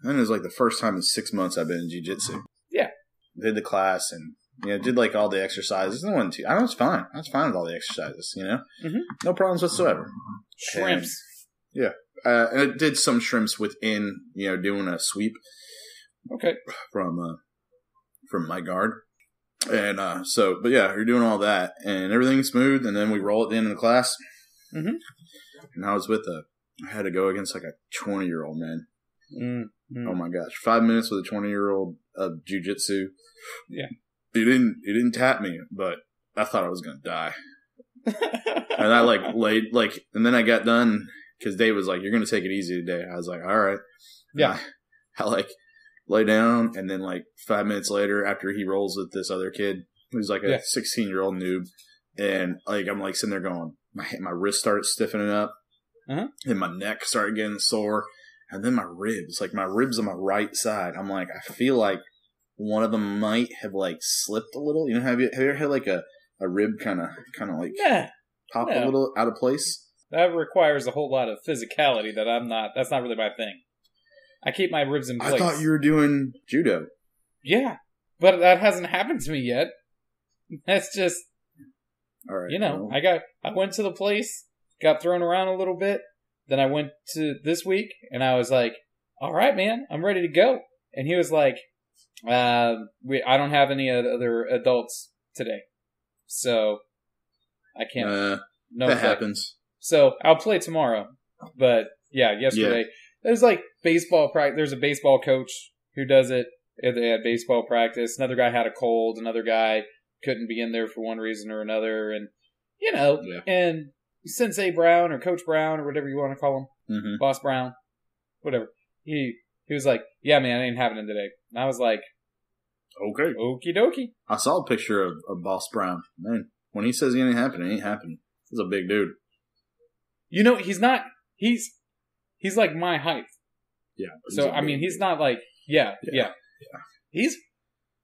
then it was like the first time in 6 months I've been in jiu-jitsu. Yeah. Did the class and, did like all the exercises. I was fine. I was fine with all the exercises, Mm-hmm. No problems whatsoever. Shrimps. And, and I did some shrimps within, doing a sweep. Okay. From my guard. And but yeah, you're doing all that and everything's smooth, and then we roll at the end of the class. Mm-hmm. And I was I had to go against like a 20-year-old man. Mm-hmm. Oh my gosh. 5 minutes with a 20-year-old of jiu-jitsu. Yeah. He didn't tap me, but I thought I was going to die. And I laid and then I got done because Dave was like, "You're going to take it easy today." I was like, "All right." Yeah. I lay down, and then 5 minutes later, after he rolls with this other kid who's like a 16-year-old noob, and I'm sitting there going, my wrist started stiffening up, and my neck started getting sore, and then my ribs on my right side. I'm like, I feel like one of them might have slipped a little. Have you ever had a rib kind of pop a little out of place? That requires a whole lot of physicality that's not really my thing. I keep my ribs in place. I thought you were doing judo. Yeah, but that hasn't happened to me yet. That's just, all right. I went to the place, got thrown around a little bit. Then I went to this week, and I was like, "All right, man, I'm ready to go." And he was like, "I don't have any other adults today, so I can't." No, that happens. So I'll play tomorrow. But yeah, yesterday there's baseball practice. There's a baseball coach who does it. They had baseball practice. Another guy had a cold. Another guy couldn't be in there for one reason or another. And and Sensei Brown or Coach Brown or whatever you want to call him, Boss Brown, whatever. He was like, "Yeah, man, it ain't happening today." And I was like, "Okay, okie dokie." I saw a picture of Boss Brown. Man, when he says it ain't happening, it ain't happening. He's a big dude. He's not. He's like my height. Yeah. So I mean, he's not yeah. He's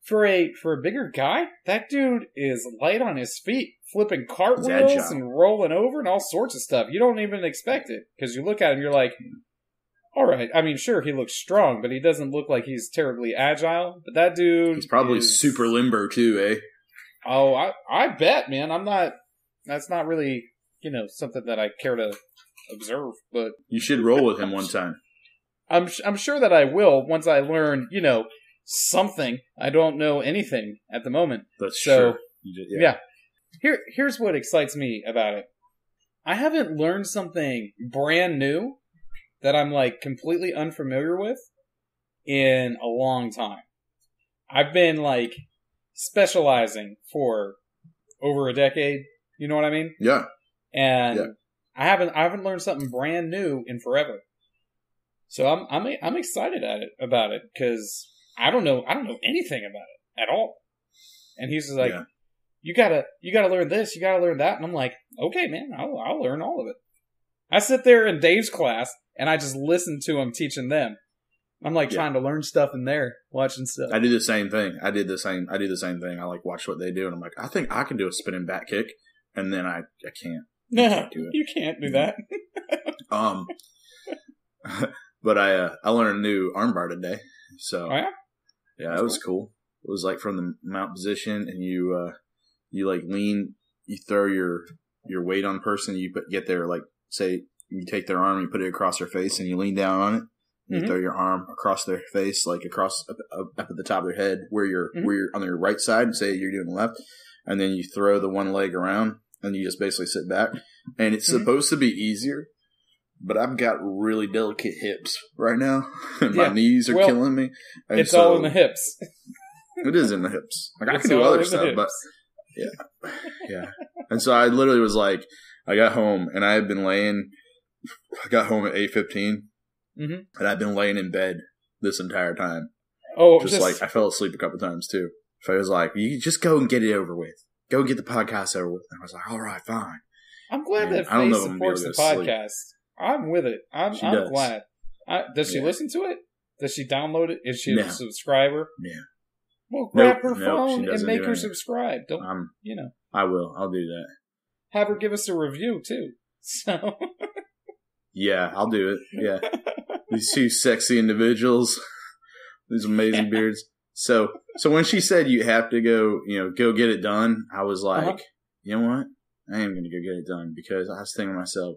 for a bigger guy. That dude is light on his feet, flipping cartwheels and rolling over and all sorts of stuff. You don't even expect it because you look at him, you're like, all right. I mean, sure, he looks strong, but he doesn't look like he's terribly agile. But that dude, he's probably super limber too, eh? Oh, I bet, man. I'm not. That's not really something that I care to observe. But you should roll with him one time. I'm sure that I will once I learn, something. I don't know anything at the moment. That's so, true. Yeah. Here's what excites me about it. I haven't learned something brand new that I'm completely unfamiliar with in a long time. I've been specializing for over a decade. You know what I mean? Yeah. And I haven't learned something brand new in forever. So I'm excited about it because I don't know anything about it at all. And he's just like, you gotta learn this, you gotta learn that, and I'm like, okay, man, I'll learn all of it. I sit there in Dave's class and I just listen to him teaching them. I'm trying to learn stuff in there, watching stuff. I do the same thing. I do the same thing. I watch what they do, and I'm like, I think I can do a spinning back kick, and then I can't. No, can't do it. You can't do that. But I learned a new armbar today. So yeah, it was cool. It was from the mount position, and you lean, you throw your weight on a person, you get their say you take their arm, you put it across their face, and you lean down on it. You throw your arm across their face, across up at the top of their head, where you're on their right side, and say you're doing the left, and then you throw the one leg around, and you just basically sit back. And it's supposed to be easier, but I've got really delicate hips right now, and my knees are killing me. And it's all in the hips. It is in the hips. I can do other stuff, but yeah. And so I literally was I got home, and I got home at 8:15. And I've been laying in bed this entire time. Oh, just I fell asleep a couple times too. So I was like, "You just go and get it over with. Go get the podcast over with." And I was like, "All right, fine." I'm glad that Faye supports the podcast. I'm with it. I'm glad. Does she listen to it? Does she download it? Is she a subscriber? Yeah. Well, grab her phone and make her subscribe. Don't I will. I'll do that. Have her give us a review too. So. Yeah, I'll do it. Yeah. these two sexy individuals, these amazing beards. So when she said you have to go, go get it done, I was like, you know what? I am going to go get it done because I was thinking to myself,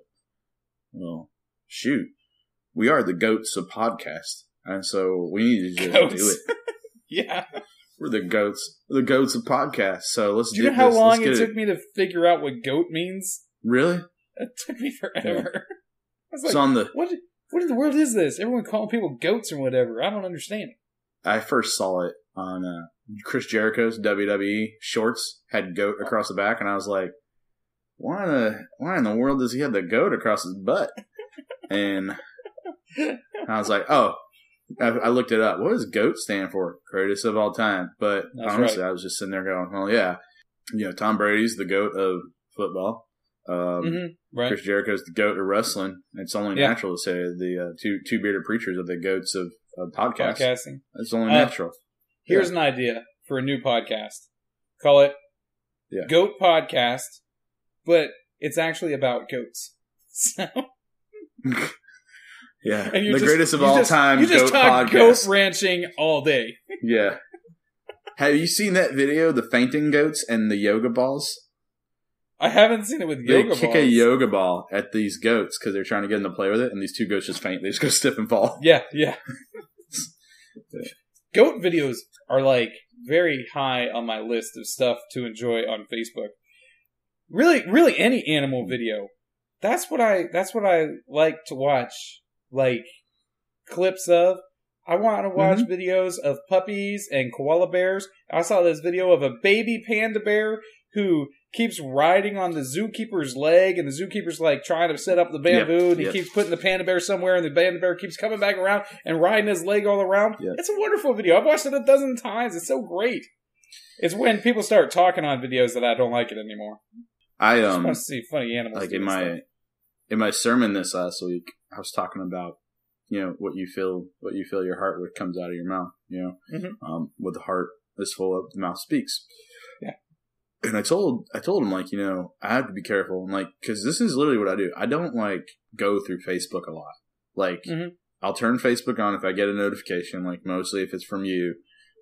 well, shoot, we are the goats of podcast. And so we need to just do it. Yeah. We're the goats. We're the goats of podcasts. So let's do this. Do you know how long it took me to figure out what goat means? Really? It took me forever. Yeah. I was like, what in the world is this? Everyone calling people goats or whatever. I don't understand it. I first saw it on Chris Jericho's WWE shorts, had goat across the back, and I was like, why in the world does he have the goat across his butt? And I was like, oh, I looked it up. What does GOAT stand for? Greatest of all time. But that's honestly, right. I was just sitting there going, well, yeah. Tom Brady's the GOAT of football. Right. Chris Jericho's the GOAT of wrestling. It's only natural to say the two bearded preachers are the GOATs of podcasting. It's only natural. Here's an idea for a new podcast. Call it GOAT Podcast, but it's actually about goats. So... Yeah, the greatest of all time you just goat talk podcast. Goat ranching all day. Yeah. Have you seen that video, the fainting goats and the yoga balls? I haven't seen it with yoga balls. They kick a yoga ball at these goats because they're trying to get them to play with it, and these two goats just faint. They just go stiff and fall. Yeah. Goat videos are like very high on my list of stuff to enjoy on Facebook. Really any animal video. That's what I like to watch. Like, clips of. I want to watch videos of puppies and koala bears. I saw this video of a baby panda bear who keeps riding on the zookeeper's leg, and the zookeeper's like trying to set up the bamboo, and he keeps putting the panda bear somewhere, and the panda bear keeps coming back around and riding his leg all around. Yep. It's a wonderful video. I've watched it a dozen times. It's so great. It's when people start talking on videos that I don't like it anymore. I just want to see funny animals. Like in my sermon this last week, I was talking about, what you feel your heart with comes out of your mouth, what the heart is full of, the mouth speaks. Yeah. And I told him, like, I have to be careful. And, like, because this is literally what I do. I don't, like, go through Facebook a lot. Like, I'll turn Facebook on if I get a notification, like, mostly if it's from you.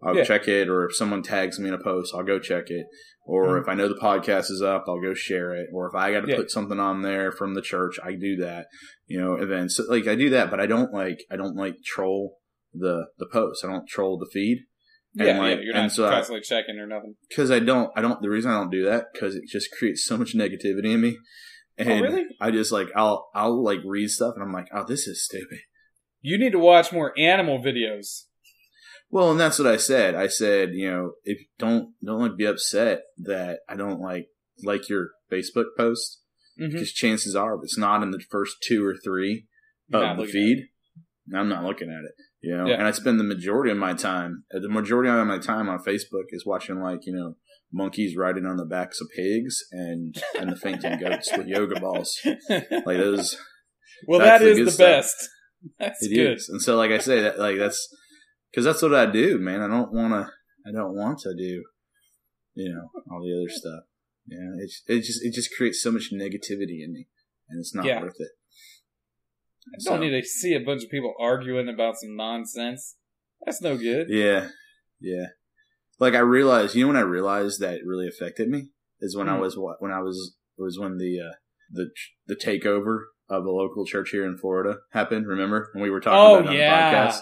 I'll check it, or if someone tags me in a post, I'll go check it. Or if I know the podcast is up, I'll go share it. Or if I got to put something on there from the church, I do that. Events. So, like, I do that, but I don't troll the post. I don't troll the feed. You're not constantly checking or nothing. Because the reason I don't do that, because it just creates so much negativity in me. And really? I just, like, I'll like, read stuff, and I'm like, oh, this is stupid. You need to watch more animal videos. Well, and that's what I said. I said, if don't like be upset that I don't like your Facebook post, because chances are if it's not in the first 2 or 3 of the feed, I'm not looking at it. And I spend the majority of my time on Facebook is watching monkeys riding on the backs of pigs and the fainting goats with yoga balls, like those. Well, that is the best. That's good. Is. And so, like I say, that's. Because that's what I do, man. I don't want to do, all the other stuff. It just creates so much negativity in me, and it's not worth it. I don't need to see a bunch of people arguing about some nonsense. That's no good. Yeah. Like I realized, when I realized that it really affected me is when when the takeover of a local church here in Florida happened. Remember when we were talking about it on the podcast?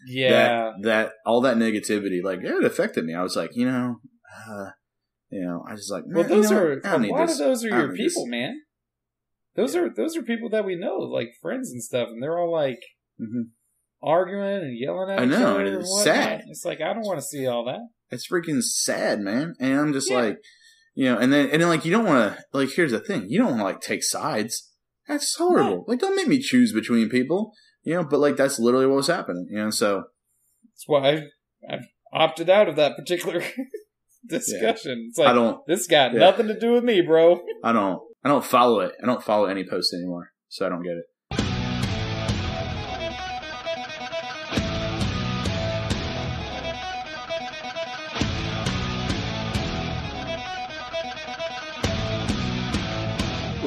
Yeah. That all that negativity, it affected me. I was like, I just like, well, those are a lot of those are your people, man. Those are people that we know, like friends and stuff, and they're all like arguing and yelling at each other. I know, and it's sad. It's like I don't want to see all that. It's freaking sad, man. And I'm just like, and then like you don't want to like. Here's the thing: you don't want to like take sides. That's horrible. No. Like, don't make me choose between people. But like that's literally what was happening. So that's why I've opted out of that particular discussion. It's like this got nothing to do with me, bro. I don't follow it. I don't follow any post anymore, so I don't get it.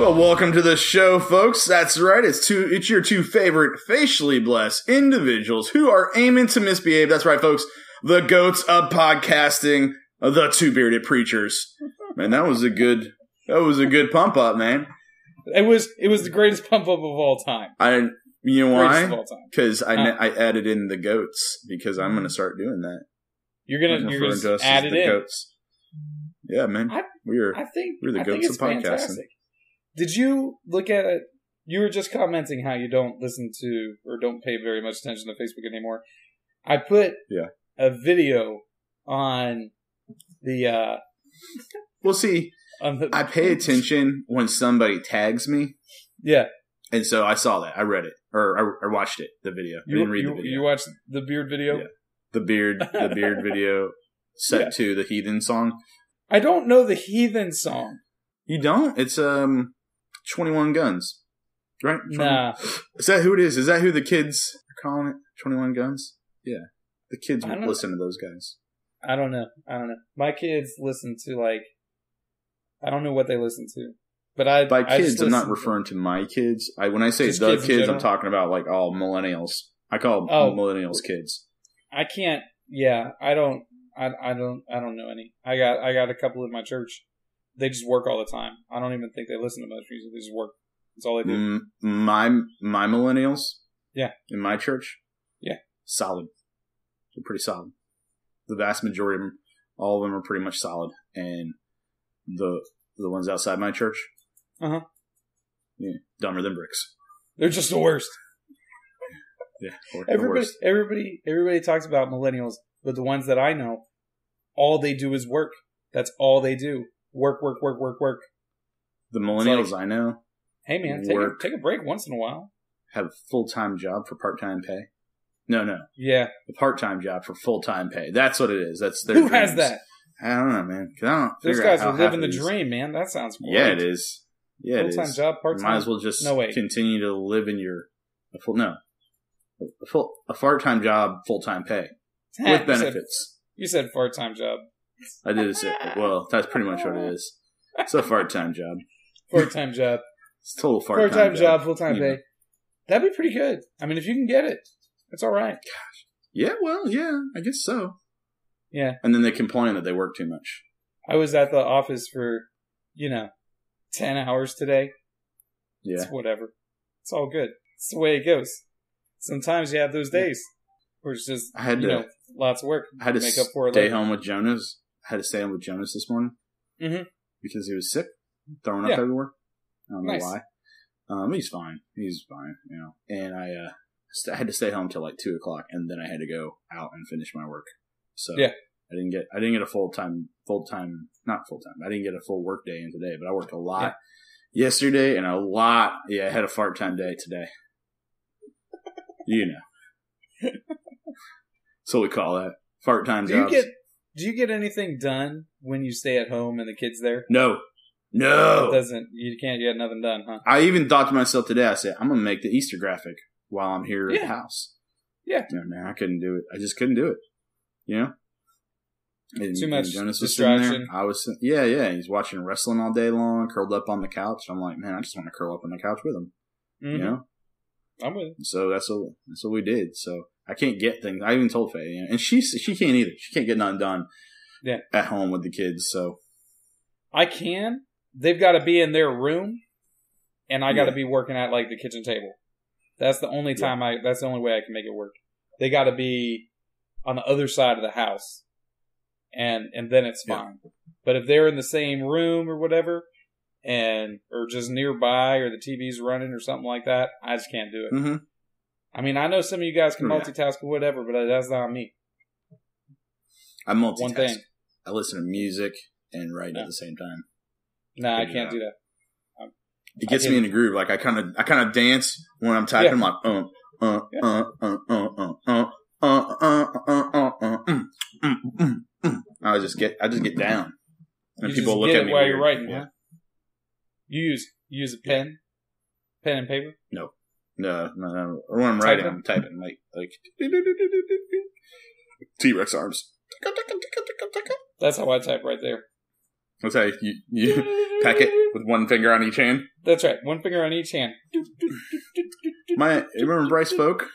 Well, welcome to the show, folks. That's right. It's your two favorite facially blessed individuals who are aiming to misbehave. That's right, folks. The goats of podcasting, the two bearded preachers. Man, that was a good pump up, man. It was the greatest pump up of all time. You know why? Because I added in the goats because I'm going to start doing that. You're gonna add it in. Goats. Yeah, man. We're the goats of podcasting. Fantastic. Did you look at it? You were just commenting how you don't listen to or don't pay very much attention to Facebook anymore. I put a video on the. Well, see, I pay attention when somebody tags me. Yeah. And so I saw that. I read it. Or I watched it, the video. I didn't read the video. You watched the beard video? Yeah. The beard video set to the Heathen song. I don't know the Heathen song. You don't? It's 21 Guns. Right? Nah. Is that who it is? Is that who the kids are calling it? 21 Guns? Yeah. The kids listen to those guys. I don't know. My kids listen to I don't know what they listen to. But by kids, I'm not referring to my kids. When I say the kids, I'm talking about all millennials. I call millennials kids. I can't. Yeah, I don't know any. I got a couple in my church. They just work all the time. I don't even think they listen to much music. They just work. That's all they do. My millennials. Yeah. In my church. Yeah. Solid. They're pretty solid. The vast majority of them, all of them are pretty much solid, and the ones outside my church. Yeah, dumber than bricks. They're just the worst. Yeah, everybody talks about millennials, but the ones that I know, all they do is work. That's all they do. Work. The millennials I know. Hey man, take a break once in a while. Have a full-time job for part-time pay. No. Yeah, a part-time job for full-time pay. That's what it is. That's their Who dreams. has that? I don't know, man. Those guys are living the dream, man. That sounds great. Yeah, it is. Yeah, full-time job, part-time. Might as well just continue to live in a part-time job, full-time pay with benefits. You said part-time job. I did say. Well, that's pretty much what it is. It's a part-time job. Part-time job. It's total part-time job, full-time pay. That'd be pretty good. I mean, if you can get it, it's all right. Gosh. Yeah, well, yeah, I guess so. Yeah. And then they complain that they work too much. I was at the office for, 10 hours today. Yeah. It's whatever. It's all good. It's the way it goes. Sometimes you have those days where it's just, lots of work. I had to make up for it stay home with Jonas. I had to stay home with Jonas this morning. Mm-hmm. Because he was sick, throwing up everywhere. I don't know why. He's fine. And I had to stay home till 2 o'clock, and then I had to go out and finish my work. So I didn't get a not full time. I didn't get a full work day in today, but I worked a lot yesterday and a lot. Yeah, I had a part-time day today. So we call that part-time jobs. Do you get anything done when you stay at home and the kid's there? No. You can't get nothing done, huh? I even thought to myself today, I said, I'm going to make the Easter graphic while I'm here at the house. Yeah. No, man, I couldn't do it. I just couldn't do it. Too much Jonas was distraction. I was, he's watching wrestling all day long, curled up on the couch. I'm like, man, I just want to curl up on the couch with him. Mm-hmm. I'm with him. So that's what we did. So I can't get things. I even told Faye, and she can't either. She can't get nothing done at home with the kids. So I can. They've got to be in their room, and I got to be working at the kitchen table. That's the only time that's the only way I can make it work. They got to be on the other side of the house, and then it's fine. But if they're in the same room or whatever, or just nearby, or the TV's running or something like that, I just can't do it. Mm-hmm. I mean, I know some of you guys can multitask or whatever, but that's not me. I multitask. One thing. I listen to music and write at the same time. Nah, I can't do that. It gets me in a groove. I kind of dance when I'm typing. I'm like, I just get down. And people look at me while you're writing. Yeah. Huh? You use a pen and paper? No. When I'm writing, I'm typing like T-Rex arms. That's how I type right there. That's how you peck it with one finger on each hand? That's right. One finger on each hand. You remember Bryce Folk?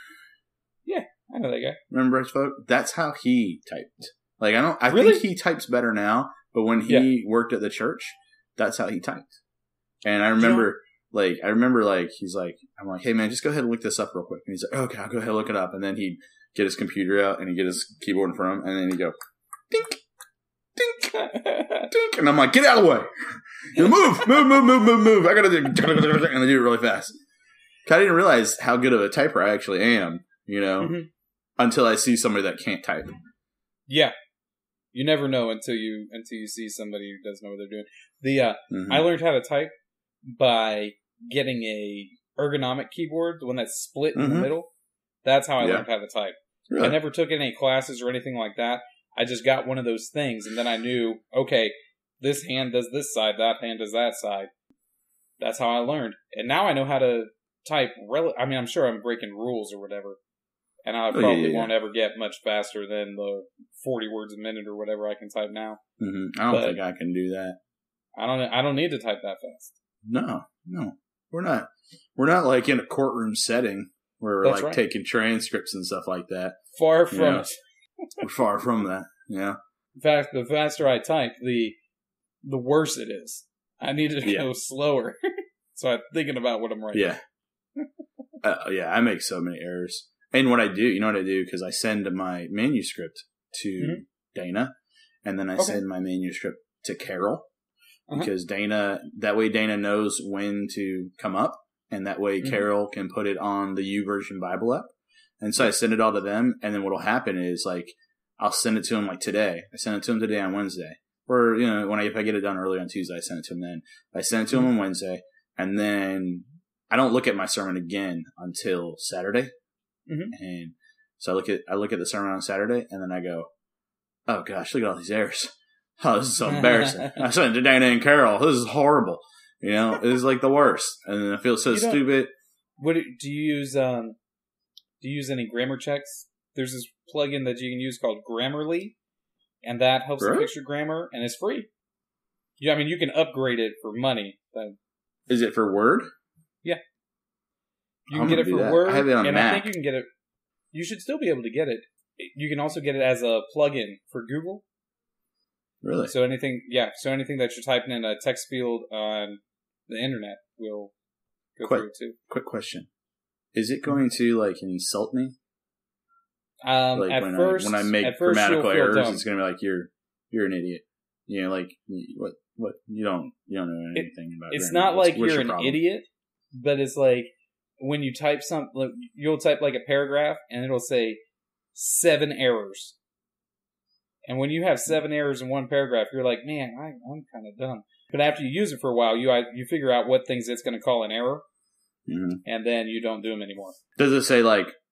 Yeah, I know that guy. Remember Bryce Folk? That's how he typed. Like, I Really? think he types better now, but when he worked at the church, that's how he typed. And I remember, he's like, I'm like, hey man, just go ahead and look this up real quick. And he's like, okay, I'll go ahead and look it up. And then he'd get his computer out and he'd get his keyboard in front of him, and then he'd go, dink, dink, dink. And I'm like, get out of the way. You move. I gotta do, and I do it really fast. I didn't realize how good of a typer I actually am, until I see somebody that can't type. Yeah. You never know until you see somebody who doesn't know what they're doing. I learned how to type by getting a ergonomic keyboard, the one that's split in the middle. That's how I learned how to type. Really? I never took any classes or anything like that. I just got one of those things, and then I knew, okay, this hand does this side, that hand does that side. That's how I learned. And now I know how to type. I'm sure I'm breaking rules or whatever. And I probably won't ever get much faster than the 40 words a minute or whatever I can type now. I don't think I can do that. I don't need to type that fast. No. We're not like in a courtroom setting where we're taking transcripts and stuff like that. Far from it. We're far from that. Yeah. In fact, the faster I type, the worse it is. I need to go slower. So I'm thinking about what I'm writing. Yeah. I make so many errors. And what I do, you know what I do? Because I send my manuscript to Dana, and then I send my manuscript to Carol, because that way Dana knows when to come up, and that way Carol can put it on the YouVersion Bible app. And so I send it all to them, and then what'll happen is, like, I'll send it to them, like, today. I send it to them today on Wednesday. Or, if I get it done early on Tuesday, I send it to them then. I send it to them on Wednesday, and then I don't look at my sermon again until Saturday. And so I look at the sermon on Saturday, and then I go, oh gosh, look at all these errors. Oh, this is so embarrassing. I sent it to Dana and Carol. This is horrible. It is like the worst. And then I feel so stupid. What do you use? Do you use any grammar checks? There's this plugin that you can use called Grammarly, and that helps you fix your grammar, and it's free. Yeah, you can upgrade it for money. Is it for Word? Yeah. You can get it for Word, I have it on and Mac. I think you can get it. You should still be able to get it. You can also get it as a plugin for Google. Really? So anything that you're typing in a text field on the internet will go through it too. Quick question: is it going to insult me? When I make grammatical errors, it's going to be like you're an idiot. What you don't know anything about. It's grammar. not like What's you're your an idiot, but it's like, when you type something, you'll type like a paragraph, and it'll say 7 errors. And when you have 7 errors in one paragraph, you're like, man, I'm kind of dumb. But after you use it for a while, you figure out what things it's going to call an error, and then you don't do them anymore. Does it say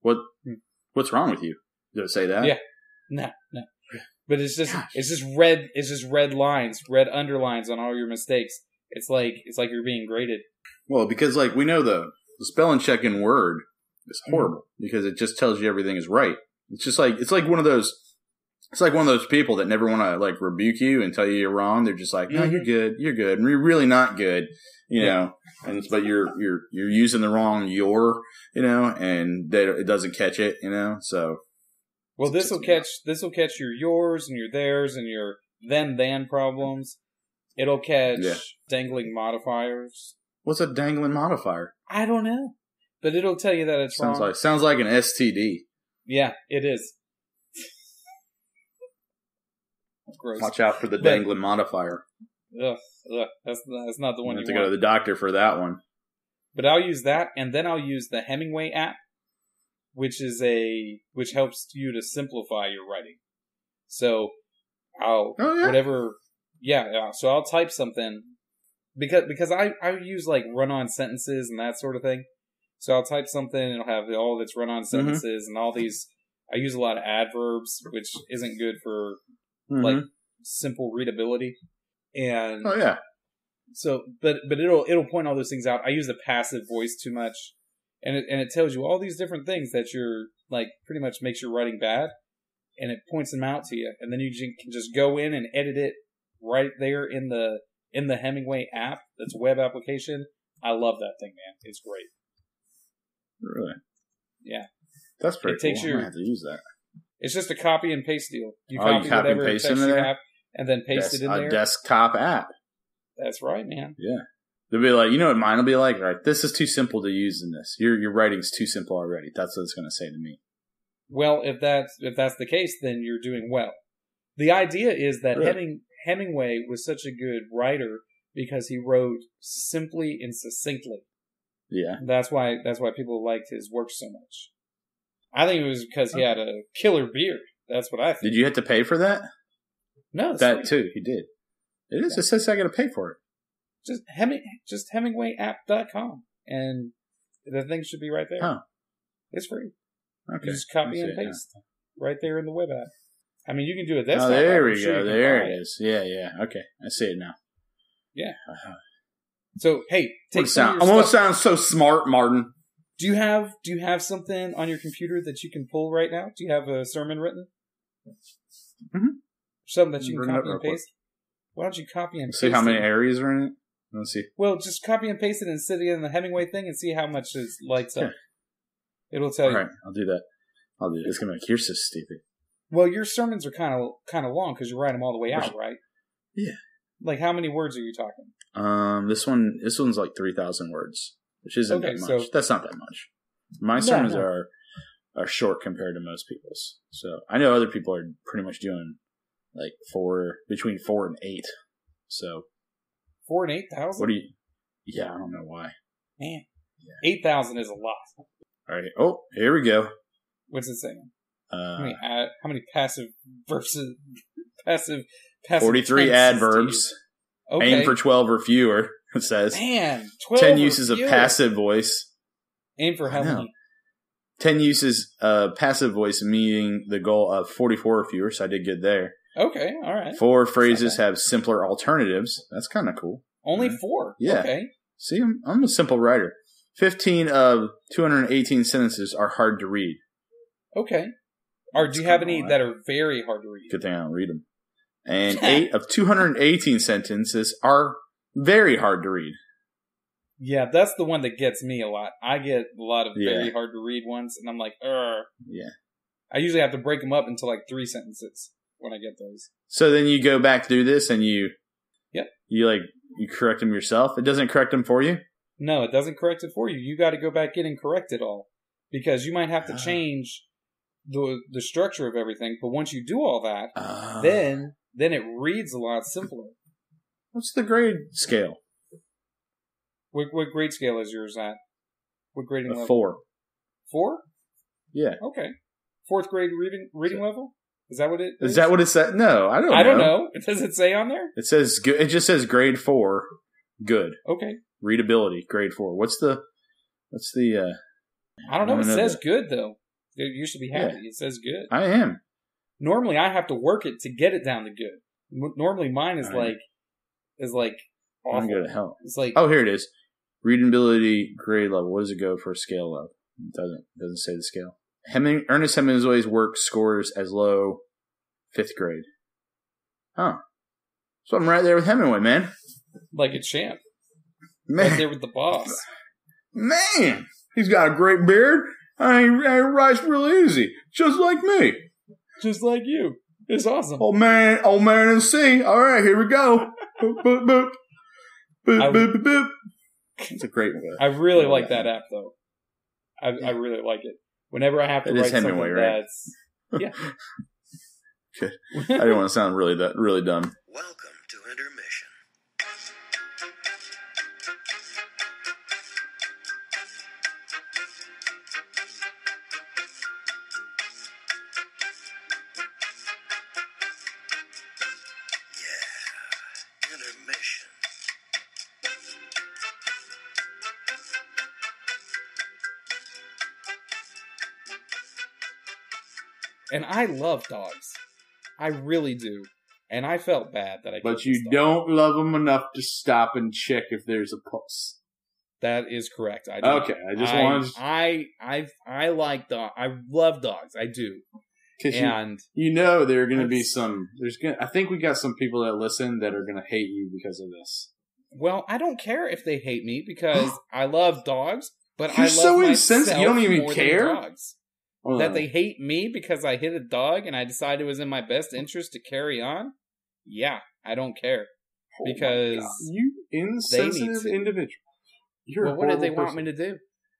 what's wrong with you? Does it say that? Yeah, no. But it's just red lines, red underlines on all your mistakes. It's like you're being graded. Well, because we know the spelling check in Word is horrible because it just tells you everything is right. It's like one of those people that never want to rebuke you and tell you you're wrong. They're just like, no, you're good, and you're really not good, know. But you're using the wrong and it doesn't catch it, So this will catch your yours and your theirs and your then problems. It'll catch dangling modifiers. What's a dangling modifier? I don't know. But it'll tell you that it's wrong. Sounds like an STD. Yeah, it is. Gross. Watch out for the dangling modifier. Ugh. That's not the one you have to go to the doctor for that one. But I'll use that, and then I'll use the Hemingway app, which helps you to simplify your writing. So So I'll type something because I use run-on sentences and that sort of thing. So I'll type something and it'll have all of its run-on sentences and all these. I use a lot of adverbs, which isn't good for simple readability. And so, but it'll point all those things out. I use the passive voice too much, and it tells you all these different things that you're pretty much makes your writing bad, and it points them out to you, and then you can just go in and edit it right there in the Hemingway app. That's a web application. I love that thing, man. It's great. Really? Yeah. That's pretty cool. I'm gonna have to use that. It's just a copy and paste deal. You copy whatever and paste text in you there? have, and then paste it in there. A desktop app. That's right, man. Yeah. They'll be like, you know what mine will be like? Right, this is too simple to use in this. Your writing's too simple already. That's what it's going to say to me. Well, if that's the case, then you're doing well. The idea is that Really? Hemingway was such a good writer because he wrote simply and succinctly. Yeah. That's why people liked his work so much. I think it was because he had a killer beard. That's what I think. Did you have to pay for that? No, that too. He did. It is. It says I got to pay for it. Just HemingwayApp.com, and the thing should be right there. Huh. It's free. Okay. You just copy and paste right there in the web app. I mean, you can do a desktop. Oh, there app. we go. There it is. Yeah. Okay. I see it now. Yeah. So hey, I'm gonna sound so smart, Martin. Do you have something on your computer that you can pull right now? Do you have a sermon written? Mm-hmm. Something that you can copy and paste? Why don't you copy and paste see how many areas are in it? Let's see. Well, just copy and paste it and sit it in the Hemingway thing and see how much it lights up. It'll tell you. All right, I'll do that. It's gonna be like, you're so stupid. Well, your sermons are kind of long because you write them all the way out, right? Yeah. Like, how many words are you talking? This one's like 3,000 words, which isn't that much. So, that's not that much. My sermons are short compared to most people's. So I know other people are pretty much doing like between 4 and 8. So 4 and 8,000. What do you? Yeah, I don't know why. Man, 8,000 is a lot. All right. Oh, here we go. What's it saying? How many passive versus passive 43 adverbs. Okay. Aim for 12 or fewer, it says. Man, 12 10 uses of passive voice. Aim for how many? 10 uses of passive voice, meeting the goal of 44 or fewer, so I did good there. Okay, all right. 4 phrases have simpler alternatives. That's kind of cool. Only 4? Yeah. Okay. See, I'm a simple writer. 15 of 218 sentences are hard to read. Okay. Or do you have any that are very hard to read? Good thing I don't read them. And 8 of 218 sentences are very hard to read. Yeah, that's the one that gets me a lot. I get a lot of very hard to read ones, and I'm like, Yeah. I usually have to break them up into like 3 sentences when I get those. So then you go back through this and you correct them yourself? It doesn't correct them for you? No, it doesn't correct it for you. You got to go back in and correct it all. Because you might have to change the structure of everything, but once you do all that, then it reads a lot simpler. What's the grade scale? What grade scale is yours at? What grading level? 4. 4? Yeah. Okay. 4th grade reading level? Is that what it is? Is that what it said? No, I don't know. I don't know. Does it say on there? It says good. It just says grade 4, good. Okay. Readability, grade 4. What's the I don't know. It says good though. You should be happy. Yeah. It says good. I am. Normally, I have to work it to get it down to good. Normally, mine is like awful. I'm good at hell. It's like, oh, here it is. Readability grade level. What does it go for a scale of? It doesn't say the scale. Ernest Hemingway's work scores as low 5th grade. Huh. So I'm right there with Hemingway, man. Like a champ. Man. Right there with the boss. Man, he's got a great beard. I writes real easy, just like me. Just like you. It's awesome. Old man and C. All right, here we go. Boop, boop, boop. Boop, boop, boop, boop. It's a great one. I really like that app, though. I really like it. Whenever I have to write Hemingway, something right? that's... Yeah. Good. I didn't want to sound really dumb. Welcome to intermission. Yeah, intermission. And I love dogs. I really do. And I felt bad that I killed But you this dog. don't love them enough to stop and check if there's a pulse. That is correct. I do. Okay, I just wanted to... I like dogs. I love dogs. I do. And there are going to be I think we got some people that listen that are going to hate you because of this. Well, I don't care if they hate me because I love dogs, but You're I love so myself insensitive. You don't even more care? than dogs. That they hate me because I hit a dog and I decided it was in my best interest to carry on? Yeah, I don't care. Because you insensitive individual. Well, what did they want me to do?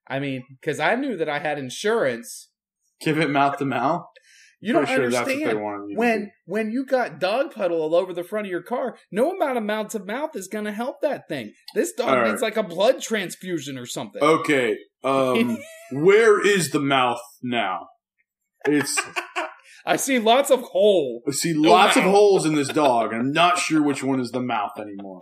I mean, because I knew that I had insurance. Give it mouth to mouth? You don't understand. When you got dog puddle all over the front of your car, no amount of mouth to mouth is going to help that thing. This dog needs like a blood transfusion or something. Okay. Where is the mouth now? I see lots of holes. I see lots of holes in this dog, and I'm not sure which one is the mouth anymore.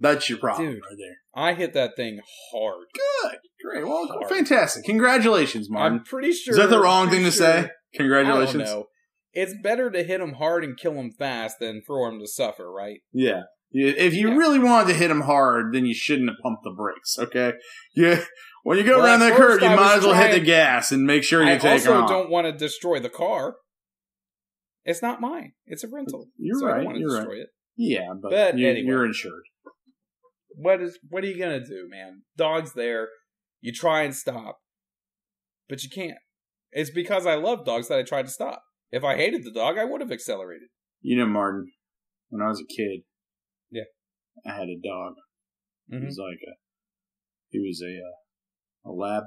That's your problem right there. I hit that thing hard. Good. Great. Well, fantastic. Congratulations, Martin. I'm pretty sure. Is that the wrong thing to say? Congratulations. I don't know. It's better to hit him hard and kill him fast than for him to suffer, right? Yeah. If you really wanted to hit him hard, then you shouldn't have pumped the brakes, okay? Yeah. When you go around that curve, you might as well hit the gas and make sure you take off. I also don't want to destroy the car. It's not mine. It's a rental. You're so right. I don't want to You're destroy right. it. Yeah, but anyway. You're insured. What are you going to do, man? Dog's there. You try and stop. But you can't. It's because I love dogs that I tried to stop. If I hated the dog, I would have accelerated. You know, Martin, when I was a kid, I had a dog. Mm-hmm. He was a lab.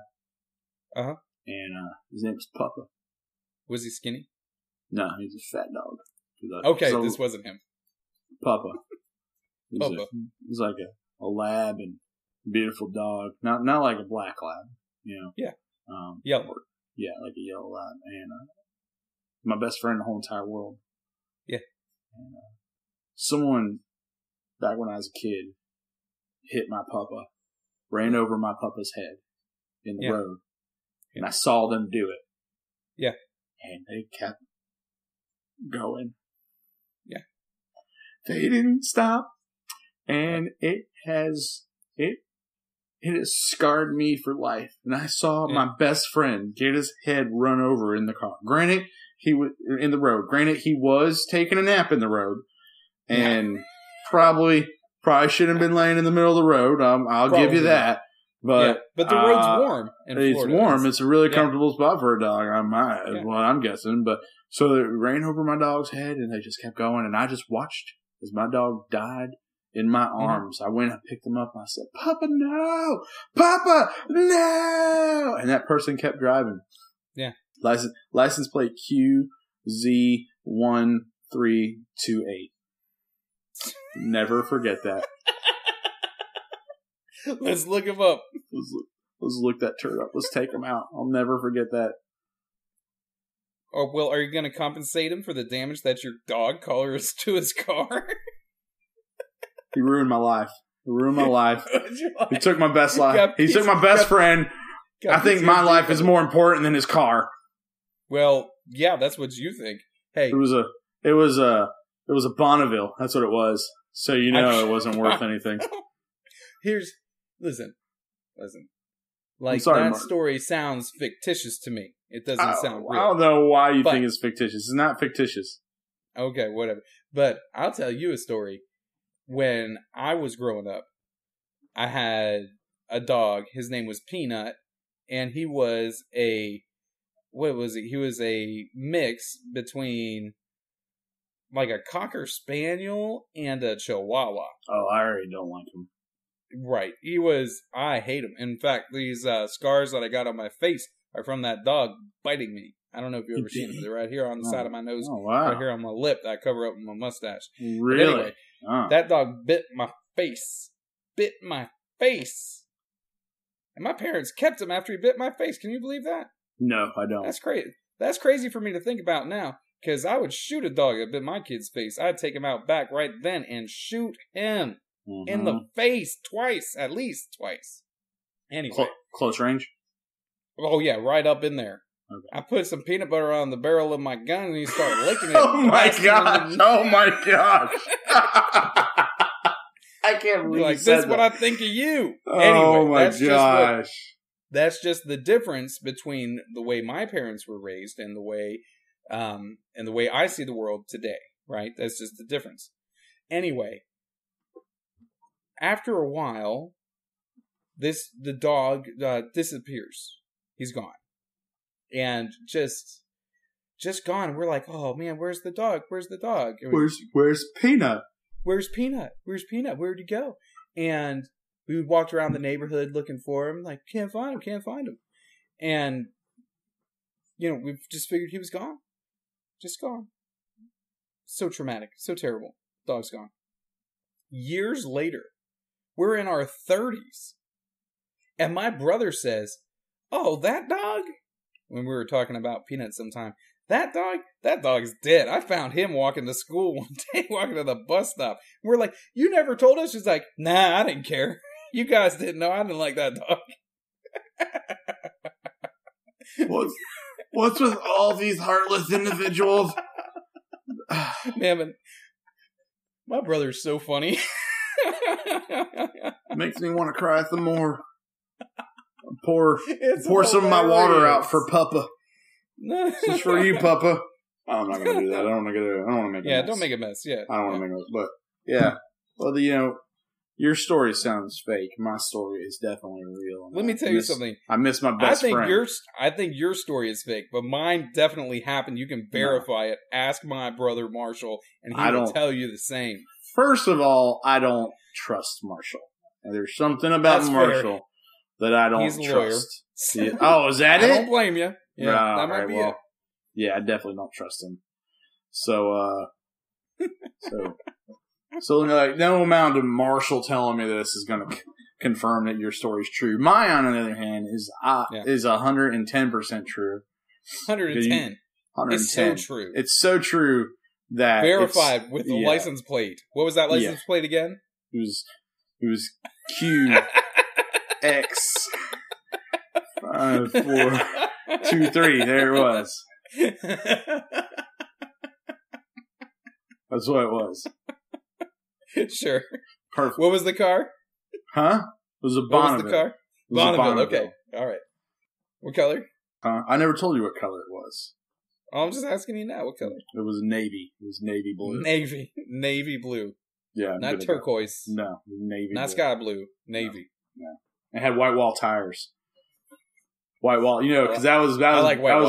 Uh-huh. And his name was Papa. Was he skinny? No, he's a fat dog. Okay, this wasn't him. Papa. Papa. He's like a lab and beautiful dog. Not like a black lab, you know. Yeah. Yellow. Yeah, like a yellow lab. And my best friend in the whole entire world. Yeah. And someone, back when I was a kid, hit my Papa, ran over my Papa's head in the road. And I saw them do it. Yeah. And they kept going. Yeah. They didn't stop. And it has scarred me for life. And I saw my best friend get his head run over in the car. Granted, he was in the road. Granted, he was taking a nap in the road. And probably shouldn't have been laying in the middle of the road. I'll give you that. But the road's warm in Florida. It's warm. It's a really comfortable spot for a dog. I'm guessing. But so they ran over my dog's head, and they just kept going. And I just watched as my dog died in my arms. I went and picked him up, and I said, "Papa, no! Papa, no!" And that person kept driving. Yeah. License plate QZ1328. Never forget that. Let's look him up. Let's look that turd up. Let's take him out. I'll never forget that. Oh, well, are you going to compensate him for the damage that your dog caused to his car? He ruined my life. He took my best life. He took my best friend. I think my life is more important than his car. Well, yeah, that's what you think. Hey, it was a Bonneville. That's what it was. So it wasn't worth anything. Listen. Like, sorry, that Martin. Story sounds fictitious to me. It doesn't sound real. I don't know why you think it's fictitious. It's not fictitious. Okay, whatever. But I'll tell you a story. When I was growing up, I had a dog. His name was Peanut. And he was He was a mix between like a Cocker Spaniel and a Chihuahua. Oh, I already don't like him. Right. I hate him. In fact, these scars that I got on my face are from that dog biting me. I don't know if you've ever seen them. They're right here on the side of my nose. Oh, wow. Right here on my lip that I cover up with my mustache. Really? But anyway, that dog bit my face. And my parents kept him after he bit my face. Can you believe that? No, I don't. That's crazy. That's crazy for me to think about now. Because I would shoot a dog that bit my kid's face. I'd take him out back right then and shoot him. In the face at least twice. Anyway. Close range? Oh, yeah, right up in there. Okay. I put some peanut butter on the barrel of my gun and he started licking it. Oh my gosh. I can't believe you said that. What I think of you. Anyway, my gosh. That's just the difference between the way my parents were raised and the way and the way I see the world today, right? That's just the difference. Anyway, after a while, the dog disappears. He's gone. And just gone. We're like, oh man, where's the dog? Where's the dog? Where's Peanut? Where's Peanut? Where's Peanut? Where'd he go? And we walked around the neighborhood looking for him, like, can't find him. And, we just figured he was gone. Just gone. So traumatic. So terrible. Dog's gone. Years later, we're in our 30s. And my brother says, oh, that dog? When we were talking about Peanut sometime. That dog's dead. I found him walking to school one day, walking to the bus stop. We're like, you never told us? She's like, nah, I didn't care. You guys didn't know. I didn't like that dog. What's with all these heartless individuals? Man, my brother's so funny. Makes me want to cry some more. Pour hilarious. some of my water out for Papa. This is for you, Papa. I'm not going to do that. I don't want to make a mess. Yeah, don't make a mess. Yeah. I don't want to make a mess. But, yeah. Well, your story sounds fake. My story is definitely real. Let me tell you something. I miss my best friend. I think your story is fake, but mine definitely happened. You can verify it. Ask my brother Marshall, and he will tell you the same. First of all, I don't trust Marshall. And there's something about Marshall that I don't trust. Lawyer. Oh, is that it? I don't blame you. Yeah, that might be it. Yeah, I definitely don't trust him. So like, no amount of Marshall telling me this is going to confirm that your story's true. Mine, on the other hand, is 110% true. 110. It's so true. It's so true that verified with the license plate. What was that license plate again? It was QX 5423. There it was. That's what it was. Sure. Perfect. What was the car? Huh? It was a Bonneville. What was the car? Bonneville. Okay. All right. What color? I never told you what color it was. Oh, I'm just asking you now. What color? It was navy. It was navy blue. Navy blue. Yeah. Not turquoise. No, navy Not blue. sky blue. Navy. No. It had white wall tires. White wall, because that was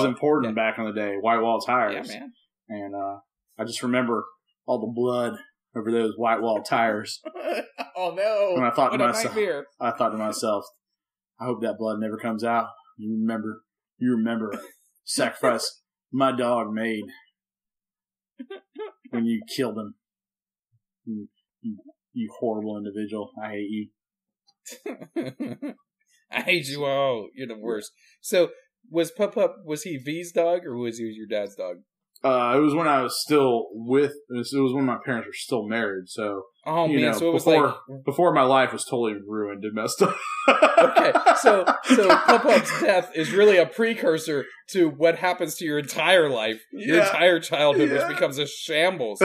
important back in the day. White wall tires. Yeah, man. And I just remember all the blood over those white wall tires. Oh no! And I thought to myself, I hope that blood never comes out. You remember sacrifice my dog made when you killed him. You horrible individual. I hate you. I hate you all. You're the worst. So, was was he V's dog or was he your dad's dog? It was when I was still it was when my parents were still married. So, so it was before my life was totally ruined and messed up. Okay, so Pup-Pup's death is really a precursor to what happens to your entire life, your entire childhood, which becomes a shambles.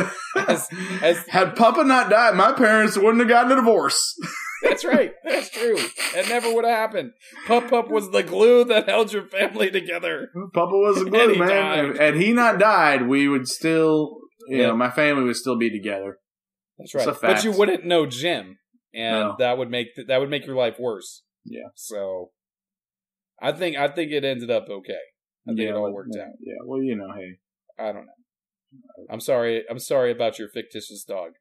Had Papa not died, my parents wouldn't have gotten a divorce. That's right. That's true. It never would have happened. Pup was the glue that held your family together. Papa was the glue, man. Had he not died, we would still, my family would still be together. That's right. But you wouldn't know Jim, and that would make your life worse. Yeah. So, I think it ended up okay. I think it all worked out. Yeah. Well, hey, I don't know. I'm sorry about your fictitious dog.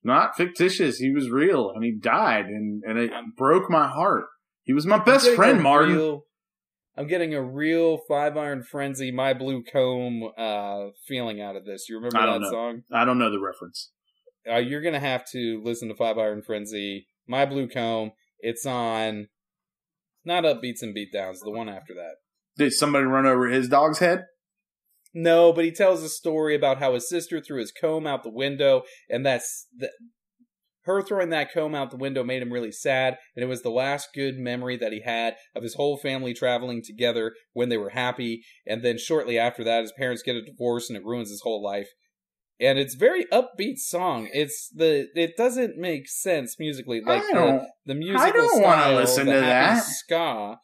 Not fictitious. He was real, and he died, and it broke my heart. He was my best friend, Martin. I'm getting a real 5-Iron Frenzy, My Blue Comb feeling out of this. You remember that song? I don't know the reference. You're going to have to listen to 5-Iron Frenzy, My Blue Comb. It's on, not Upbeats and Beatdowns, the one after that. Did somebody run over his dog's head? No, but he tells a story about how his sister threw his comb out the window, and her throwing that comb out the window made him really sad, and it was the last good memory that he had of his whole family traveling together when they were happy, and then shortly after that, his parents get a divorce, and it ruins his whole life. And it's a very upbeat song. It doesn't make sense musically. Like the musical style. I don't want to listen to that. Ska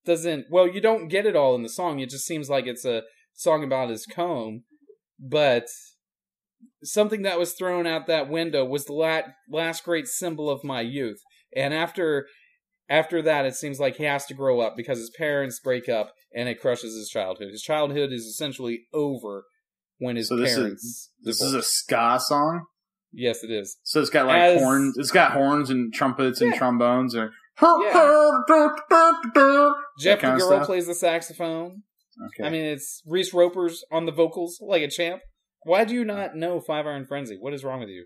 doesn't. Well, you don't get it all in the song. It just seems like it's a song about his comb, but something that was thrown out that window was the last great symbol of my youth. And after that, it seems like he has to grow up because his parents break up and it crushes his childhood. His childhood is essentially over when his parents... This is a ska song? Yes, it is. So it's got like horns. It's got horns and trumpets and trombones. And Jeff Figueroa plays the saxophone. Okay. I mean, it's Reese Roper's on the vocals like a champ. Why do you not know 5 Iron Frenzy? What is wrong with you?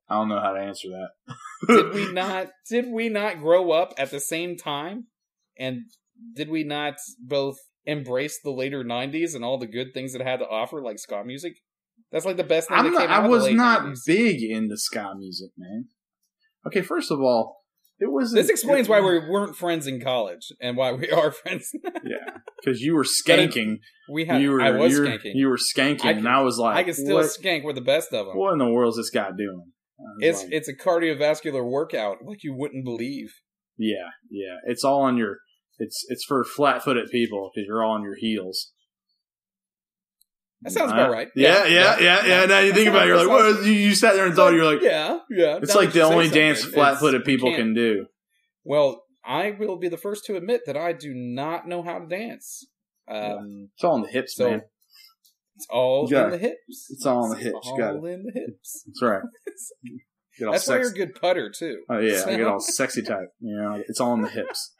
I don't know how to answer that. Did we not grow up at the same time? And did we not both embrace the later 90s and all the good things it had to offer, like ska music? That's like the best thing that came out of the late 90s. I was not big into ska music, man. Okay, first of all, it wasn't... This explains why we weren't friends in college and why we are friends now. Yeah, because you were skanking. I was skanking. You were skanking, and I was like... I can still skank with the best of them. What in the world is this guy doing? It's a cardiovascular workout like you wouldn't believe. Yeah. It's all on your... It's for flat-footed people, because you're all on your heels. That sounds about right. Yeah. Now you think about it, you're like, what? You sat there and thought, you're like... Yeah. It's like the only dance flat-footed people can do. Well, I will be the first to admit that I do not know how to dance. It's all in the hips, man. It's all in the hips. It's all in the hips. All in the hips. That's right. That's why you're a good putter, too. Oh, yeah. I get all sexy type. You know, it's all in the hips.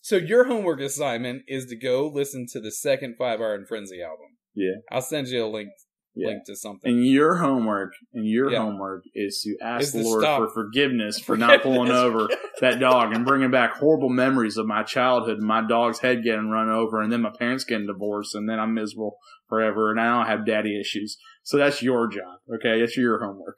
So your homework assignment is to go listen to the second 5 Iron Frenzy album. Yeah. I'll send you a link to something. And your homework is to ask the Lord for forgiveness for not pulling over that dog and bringing back horrible memories of my childhood and my dog's head getting run over and then my parents getting divorced and then I'm miserable forever and I don't have daddy issues. So that's your job, okay? That's your homework.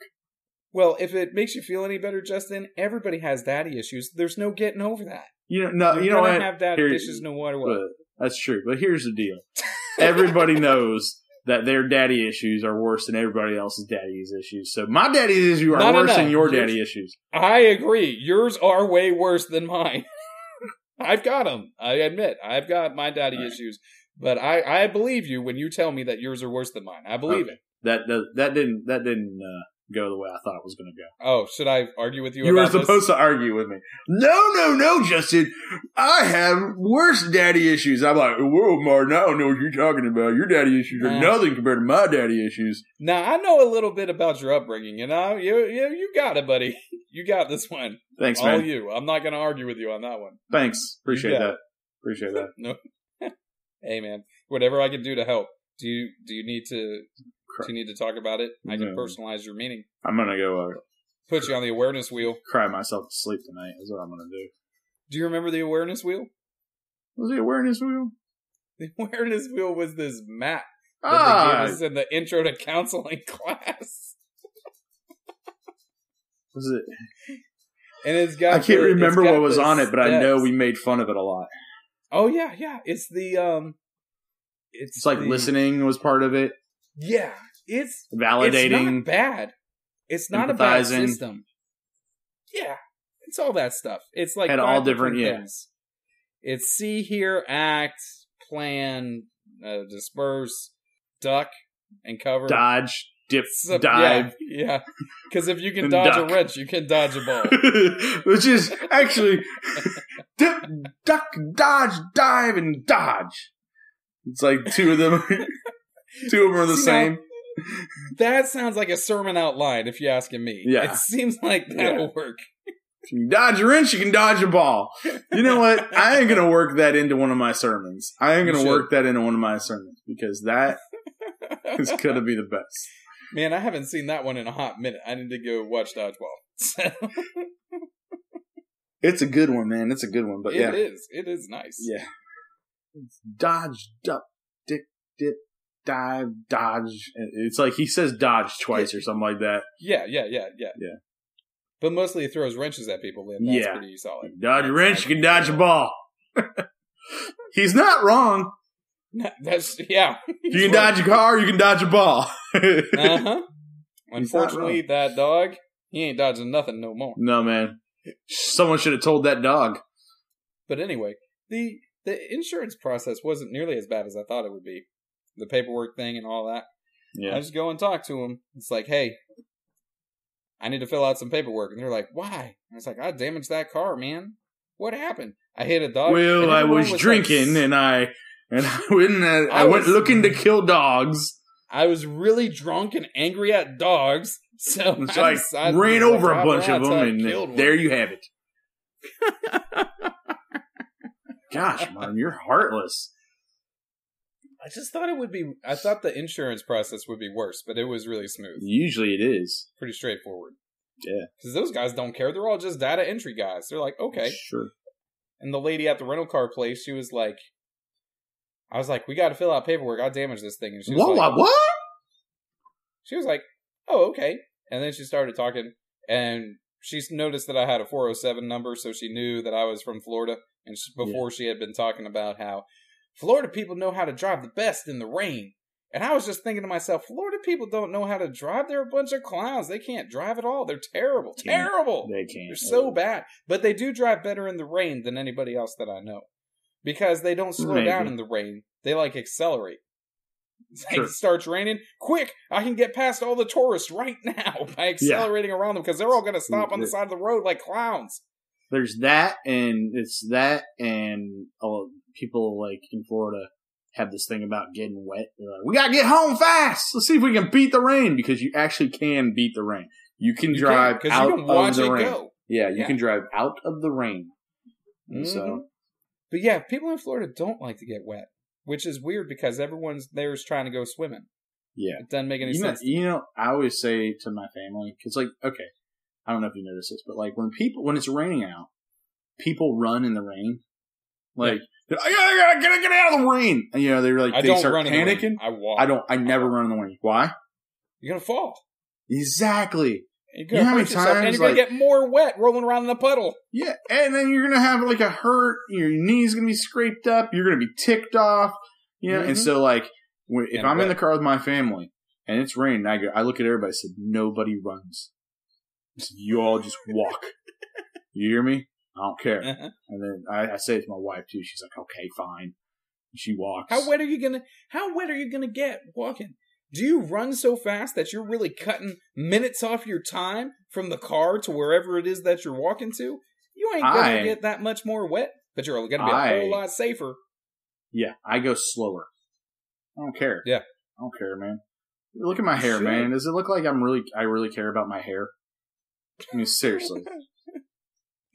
Well, if it makes you feel any better, Justin, everybody has daddy issues. There's no getting over that. You know what? Have daddy issues no matter what. That's true. But here's the deal. Everybody knows that their daddy issues are worse than everybody else's daddy's issues. So my daddy's issues are worse than your daddy issues. I agree. Yours are way worse than mine. I've got them. I admit. I've got my daddy issues. But I believe you when you tell me that yours are worse than mine. I believe it. That didn't go the way I thought it was going to go. Oh, should I argue with you about this? You were supposed to argue with me. No, Justin. I have worse daddy issues. I'm like, whoa, Martin, I don't know what you're talking about. Your daddy issues are nothing compared to my daddy issues. Now, I know a little bit about your upbringing, you know? You got it, buddy. You got this one. Thanks, man. All you. I'm not going to argue with you on that one. Thanks. Appreciate that. No. Hey, man. Whatever I can do to help. Do you need to... Do you need to talk about it? I can personalize your meaning. I'm going to go... Put you on the awareness wheel. Cry myself to sleep tonight is what I'm going to do. Do you remember the awareness wheel? What was the awareness wheel? The awareness wheel was this map that they gave us in the intro to counseling class. Was it? And it's got... I can't remember what was on it, but I know we made fun of it a lot. Oh, yeah. It's the... It's like listening was part of it. Yeah, it's validating. It's not bad. It's not a bad system. Yeah, it's all that stuff. It's like all different things. It's see, hear, act, plan, disperse, duck, and cover. Dodge, dip, dive. Yeah. Because if you can dodge a wrench, you can dodge a ball. Which is actually dip, duck, dodge, dive, and dodge. It's like two of them. Two of them are the same. That sounds like a sermon outline, if you're asking me. Yeah. It seems like that'll work. If you can dodge a wrench, you can dodge a ball. You know what? I ain't going to work that into one of my sermons. Because that is going to be the best. Man, I haven't seen that one in a hot minute. I need to go watch Dodgeball. It's a good one, man. It's a good one. But It is. It is nice. Yeah. Dodge, duck, dip, dive, dodge. It's like he says dodge twice or something like that. Yeah. But mostly he throws wrenches at people, and that's pretty solid. Dodge a wrench, you can dodge a ball. He's not wrong. If you can dodge a car, you can dodge a ball. Unfortunately, that dog, he ain't dodging nothing no more. No, man. Someone should have told that dog. But anyway, the insurance process wasn't nearly as bad as I thought it would be. The paperwork thing and all that. Yeah. I just go and talk to them. It's like, hey, I need to fill out some paperwork. And they're like, why? And I was like, I damaged that car, man. What happened? I hit a dog. Well, I was drinking and I went looking to kill dogs. I was really drunk and angry at dogs. So I ran over a bunch of them and there you have it. Gosh, man, you're heartless. I just thought I thought the insurance process would be worse, but it was really smooth. Usually it is. Pretty straightforward. Yeah. Because those guys don't care. They're all just data entry guys. They're like, okay. Sure. And the lady at the rental car place, she was like, I was like, we got to fill out paperwork. I damaged this thing. And she was what? She was like, oh, okay. And then she started talking, and she noticed that I had a 407 number, so she knew that I was from Florida. And before she had been talking about how Florida people know how to drive the best in the rain. And I was just thinking to myself, Florida people don't know how to drive. They're a bunch of clowns. They can't drive at all. They're terrible. Terrible. They can't. They're so bad. But they do drive better in the rain than anybody else that I know. Because they don't slow down in the rain. They accelerate. It's like, it starts raining. Quick! I can get past all the tourists right now by accelerating around them because they're all going to stop on the side of the road like clowns. There's that, and it's that, and people in Florida have this thing about getting wet. They're like, we got to get home fast. Let's see if we can beat the rain, because you actually can beat the rain. You can drive out of the rain. Go. Yeah, you can drive out of the rain. And so, but yeah, people in Florida don't like to get wet, which is weird because everyone's there is trying to go swimming. Yeah. It doesn't make any sense. I always say to my family, because okay, I don't know if you notice this, but when it's raining out, people run in the rain. I gotta get out of the rain. And they start panicking. I walk. I never run in the rain. Why? You're gonna fall. Exactly. You're gonna hurt yourself, and you're gonna get more wet rolling around in a puddle. Yeah, and then you're gonna have a hurt. Your knee's gonna be scraped up. You're gonna be ticked off. And so if I'm in the car with my family and it's raining, I look at everybody and say, nobody runs. You all just walk. You hear me? I don't care. And then I say it to my wife too. She's like, okay, fine. And she walks. How wet are you gonna get walking? Do you run so fast that you're really cutting minutes off your time from the car to wherever it is that you're walking to? You ain't gonna get that much more wet, but you're gonna be a whole lot safer. Yeah, I go slower. I don't care. Yeah. I don't care, man. Look at my hair, man. Does it look like I really care about my hair? I mean, seriously.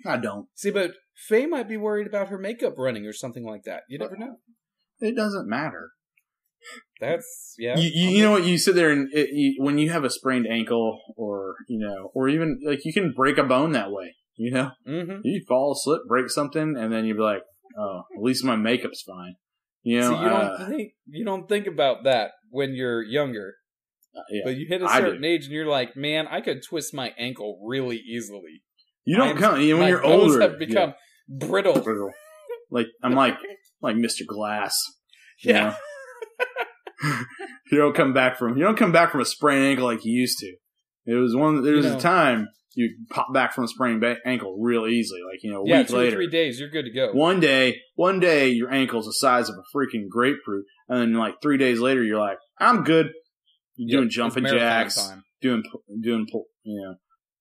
I don't. See, but Faye might be worried about her makeup running or something like that. You never know. It doesn't matter. That's, yeah. You know what? You sit there and when you have a sprained ankle or even you can break a bone that way, Mm-hmm. You fall, slip, break something, and then you'd be like, oh, at least my makeup's fine. See, you don't think about that when you're younger. Yeah, but you hit a certain age and you're like, man, I could twist my ankle really easily. You don't when you're older. My bones have become brittle. I'm like Mr. Glass. Yeah. You don't come back from a sprained ankle like you used to. There was a time you pop back from a sprained ankle real easily, a week 2 later. or 3 days, you're good to go. One day your ankle's the size of a freaking grapefruit, and then 3 days later you're like, I'm good. You're doing jumping jacks, doing.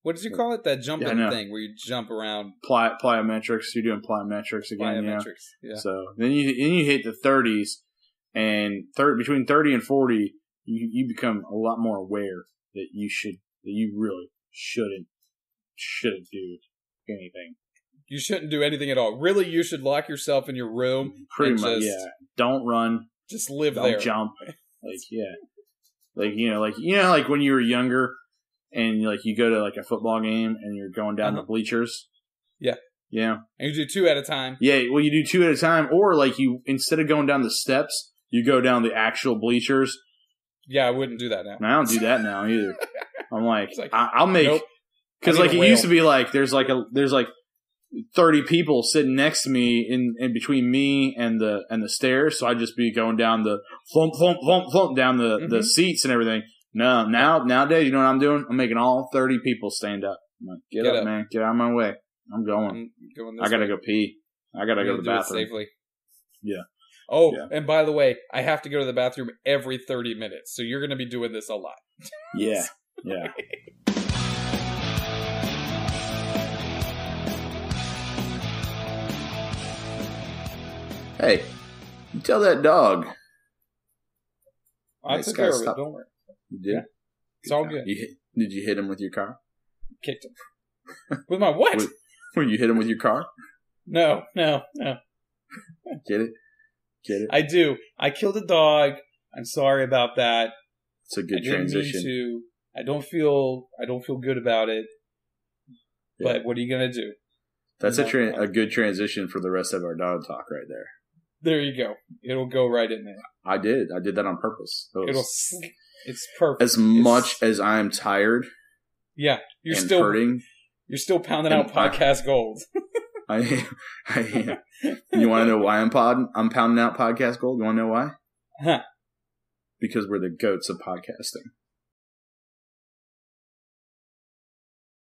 What did you call it? That jumping thing where you jump around. Plyometrics. You're doing plyometrics again. Plyometrics. Yeah. So then you hit the 30s, and between 30 and 40, you become a lot more aware that you really shouldn't do anything. You shouldn't do anything at all. Really, you should lock yourself in your room. Pretty much, yeah. Don't run. Just live there. Don't jump. When you were younger and you go to a football game and you're going down the bleachers. Yeah. Yeah. And you do 2 at a time. Yeah, well, you do 2 at a time, or you instead of going down the steps, you go down the actual bleachers. Yeah, I wouldn't do that now. I don't do that now either. I'm I'll make because it used to be there's 30 people sitting next to me in between me and the stairs, so I'd just be going down the flump down the seats and everything. No, nowadays, you know what I'm doing? I'm making all 30 people stand up. I'm like, get up, man, get out of my way. I'm going. I'm going this I gotta way. go pee. I gotta go to the Do it bathroom. safely. Yeah. Oh, Yeah. and by the way, I have to go to the bathroom every 30 minutes, so you're going to be doing this a lot. Yeah. Yeah. Hey, you tell that dog. I Hey, took Scott, care of it. stop. Don't worry. You did? Yeah. It's all good. Did you hit him with your car? Kicked him. With my what? Were you hit him with your car? No. Get it? Get it? I do. I killed a dog. I'm sorry about that. It's a good I didn't transition. mean to. I don't feel good about it. Yeah. But what are you going to do? That's a good transition for the rest of our dog talk right there. There you go. It'll go right in there. I did that on purpose. It's perfect. As much as I'm tired. Yeah, you're and still hurting. You're still pounding out podcast gold. I am. You want to know why I'm pounding out podcast gold? You want to know why? Huh. Because we're the goats of podcasting.